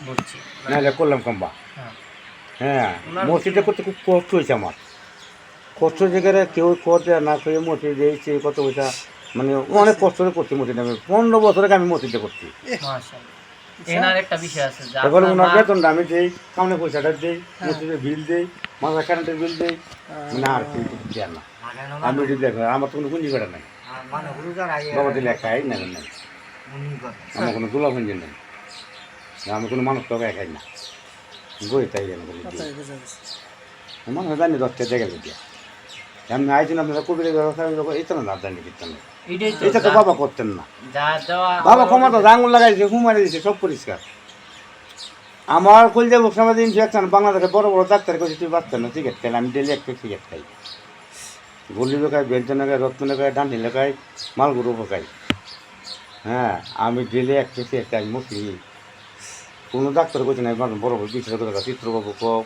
বুঝছি। নাহলে করলাম কম্বা। হ্যাঁ। হ্যাঁ, ওনার মসজিদটা করতে খুব কষ্ট হয়েছে আমার। কষ্ট জায়গায় কেউ করতে না খেয়ে মসজিদ দিয়েছে কত পয়সা, মানে অনেক কষ্ট করে করছি মসজিদ। আমি 15 বছর আগে আমি মসজিদে করছি। মাশাআল্লাহ। এনার একটা বিষয় আছে যে এবার আপনার ওনার মা বেতনটা আমি দিই, সামনে পয়সাটা দিই, মসজিদের বিল দিই, মাথা কারেন্টের বিল দিই, মানে আর কি দেয় না। আমি এটি দেখো আমার তো কোনো পুঁজি বেড়া নাই, বাবা দিলে খাই না নাই, আমার কোনো দুলা পুঁজি নেই, আমি কোনো মানুষ তো খাই না, বই তাই জানি মানুষ জানি 10 টাকা জায়গা দিয়া আমি আইছিলাম আপনারা কবির ব্যবস্থা এটা না জানি কিতাম এটাই তো এটা তো বাবা করতেন না। যা দেওয়া বাবা ক্ষমতা আঙুল লাগাইছে, হুমারে দিয়েছে, সব পরিষ্কার। আমার কলজা বুক সমাজ ইনফেকশন বাংলাদেশে বড় বড় ডাক্তার কাছে তুই বাঁচতেন না সিগারেট খাই, আমি ডেলি একটা সিগারেট খাই, গলি লোকায় বেলচন লাগাই, রত্ন লাগাই, ডান্ডি লাগাই, মালগুরু পোকাই। হ্যাঁ, আমি ডেলি একটা সিগারেট খাই মুসলিম। কোনো ডাক্তার কইছে না বড় বড় বিচার কথা চিত্রবাবু কও,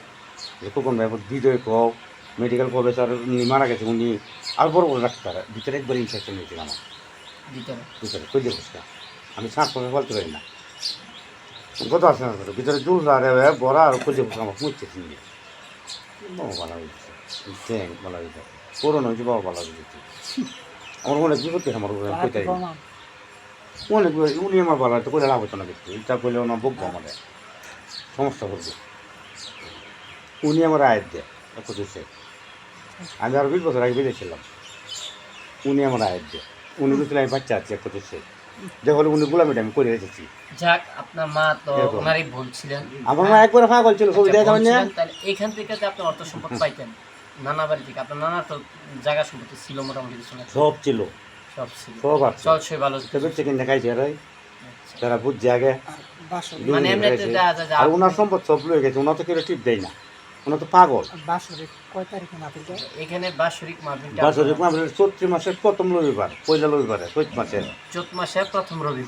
খোকন ভাই বিজয় কও, মেডিকেল প্রফেসর উনি মারা গেছে, উনি আর বড় বড় ডাক্তার ভিতরে একবার ইনফেকশন হয়েছিল আমার ভিতরে কই দিয়ে বসকা আমি শ্বাস প্রশ্বাস বলতে পারি না, কত আছে না ভিতরে জুল বড় আর কই দিয়ে বসকা আমার মুচ্ছে চিনি বাবা ভালো হয়েছে ট্যাং ভালো হয়েছে করোনা হয়েছে, বাবা ভালো হয়েছে। আমার অনেক বিপত্তি আমার কইতাই অনেক উনি আমার ভালো হয়তো কইলে লাভ হতো না, কিন্তু এটা কইলে ওনার বকবো আমাদের সমস্যা করবে। উনি আমার আয়ের দেয় এত দিচ্ছে, আমি আরো 20 বছর আগে বেরিয়েছিলাম, উনি আমার আয়ের দেয়, উনি বুঝলে আমি বাচ্চা আছি এক দিচ্ছে, দেখলে উনি গোলামিটা আমি করে রেখেছি। যাক, আপনার মা তো ওনারই বলছিলেন, আমার মা একবার পাগল ছিল, ছবি দেখা মানে তাহলে এখান থেকে যে আপনি অর্থ সম্পদ পাইতেন নানা বাড়ি থেকে, আপনার নানা তো জায়গা সম্পত্তি ছিল মোটামুটি কিছু না সব ছিল, সব ছিল, সব আছে, চল সে ভালো তবে চিকেন দেখাইছে এরাই, তারা বুঝছে আগে। মানে এমনিতে দেখা যায় যে আর ওনার সম্পদ সব লয়ে গেছে, ওনার তো কেউ টিপ দেয় না, ওনার তো পাগল। এখানে বাৎসরিক মাহফিলটা বাৎসরিক মাহফিল চৈত্র মাসের প্রথম রবিবার, পয়লা রবিবারে, চৈত মাসের চৈত মাসের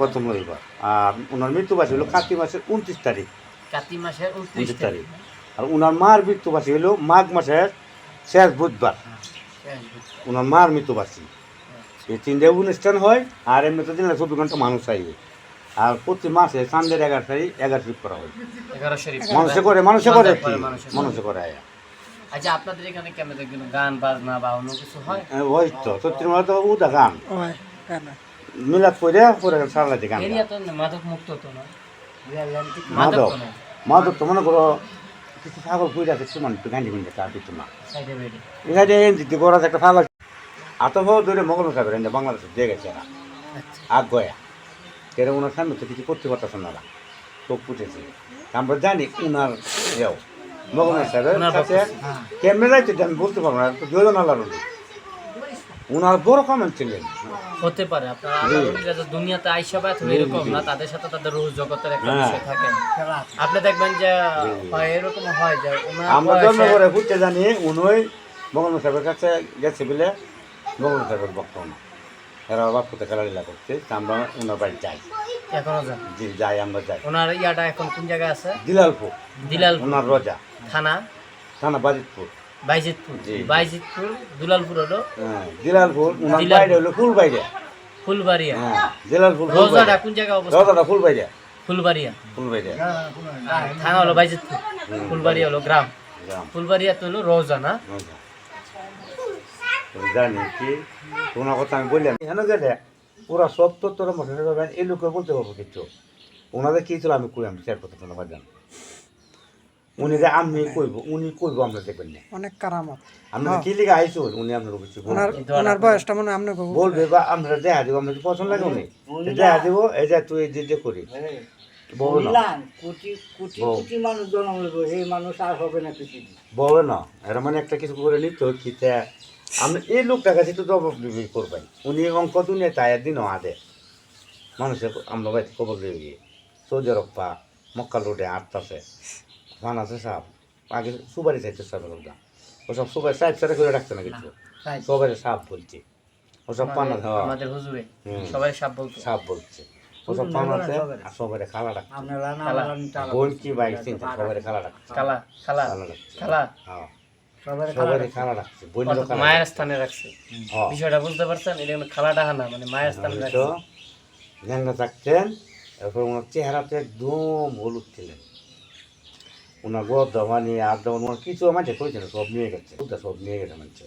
প্রথম রবিবার। আর ওনার মৃত্যুবাসী হলো কার্তিক মাসের 29 তারিখ, কাতি মাসের 29 তারিখ। আর ওনার মার মৃত্যুবাসী হলো মাঘ মাসের শেষ বুধবার, ওনার মার মৃত্যুবাসী। এই 3টে অনুষ্ঠান হয়, আর এমনিতে দিনে 24 ঘন্টা মানুষ আইবে। আর প্রতি মাসে চাঁদের 11 তারিখ 11 শরীফ করা হয়, 11 শরীফ মানুষে করে আয়া। আচ্ছা, আপনাদের এখানে কেমন দেখবেন গান বাজনা বা অন্য কিছু হয়? ওই তো চৈত্র মাসে তো উদা গান মিলাদ করে সারা রাতে গান। এরিয়া তো মাদক মুক্ত তো না, মাদক মাদক তো মনে করো কিছু ছাগল পুড়ে আছে, একটু মানে একটু গান্ডি গুন্ডে তার কিছু না সাইডে বেডে এখানে দিতে করা একটা ছাগল আত ধরে মগল সাহেবের বাংলাদেশে দিয়ে গেছে এরা আগ গয়া কেন ওনার সামনে তো কিছু করতে পারতেছে না, চোখ পুটেছে। আমরা জানি ওনার ইয়েও মগল সাহেবের কাছে কেমনে যাইতে আমি বলতে পারবো না, দুজন আল্লাহ ওনার বড় কমেন্ট ছিলেন। হতে পারে আপনারা আল্লাহর দুনিয়াতে আইসা পায় তো এরকম না, তাদের সাথে তাদের রুহ জগতের একটা বিষয় থাকে। আপনি দেখবেন যে হয় এরকম হয় যে আমরা জন্ম করে ঘুরতে জানি উনি মগল সাহেবের কাছে গেছে বলে মগল সাহেবের বক্তব্য না, এরা বাপ কোথায় খেলাধুলা করছে, আমরা ওনার বাড়ি যাই, এখনো যান? জি যাই, আমরা যাই। ওনার ইয়াটা এখন কোন জায়গায় আছে? দিলালপুর, ওনার রজা থানা বাজিতপুর, বাইজিতপুর দুলালপুর হলো, হ্যাঁ দিলালপুর। ওনার বাইরে হলো ফুলবাড়িয়া, ফুলবাড়িয়া। হ্যাঁ দিলালপুর। রোজাটা কোন জায়গায় অবস্থিত? রোজাটা ফুলবাড়িয়া, ফুলবাড়িয়া। থানা হলো বাইজিতপুর, ফুলবাড়িয়া হলো গ্রাম। ফুলবাড়িয়া তো হলো রোজা না? জানি কি তোমার কথা আমি বললাম এখানে গেলে পুরা 70 বছর পাবেন, এই লোকের বলতে পারবো কিছু ওনাদের কি ছিল আমি কই, আমি শেয়ার করতে তোমার জান উনি যে আমি কইব, উনি কইব আমরা দেখবেন না অনেক কারামত। আমরা কি লিখে আইছো উনি আপনার কিছু ওনার বয়সটা মনে আমরা বলবে বা আমরা দেখা দেবো, আমরা পছন্দ লাগে উনি দেখা দেবো, এই যে তুই যে করি বলবে না এরা মানে একটা কিছু করে নিত কি আমরা এই লোকটার কাছে তো জবাবদিহি করবাই, উনি অঙ্ক দুনিয়া তাই দিন আদে মানুষের আমরা বাড়িতে খবর দিয়ে গিয়ে সৌদি আরব পা মক্কা রোডে আটটাছে ফান আছে সাপ আগে সুবারি চাইছে সাপ লোকটা ওসব সুবাই সাহেব সাথে করে রাখছে না কিছু, সবাই সাপ বলছে ওসব পান সাপ বলছে ওসব পান আছে, আর সবাই খালা রাখছে বোন কি বাইক চিন্তা সবাই খালা রাখছে, সবাই খালা রাখছে মায়ের স্থানে রাখছে। বিষয়টা বুঝতে পারছেন? এটা খালা ডাহা না, মানে মায়ের স্থানে রাখছে। ল্যাংড়া থাকতেন তারপর ওনার চেহারাতে একদম হলুদ ছিলেন, ওনার গদ দামানি আর দামান কিছু আমার কইছে না, সব নিয়ে গেছে, সব নিয়ে গেছে মানুষ।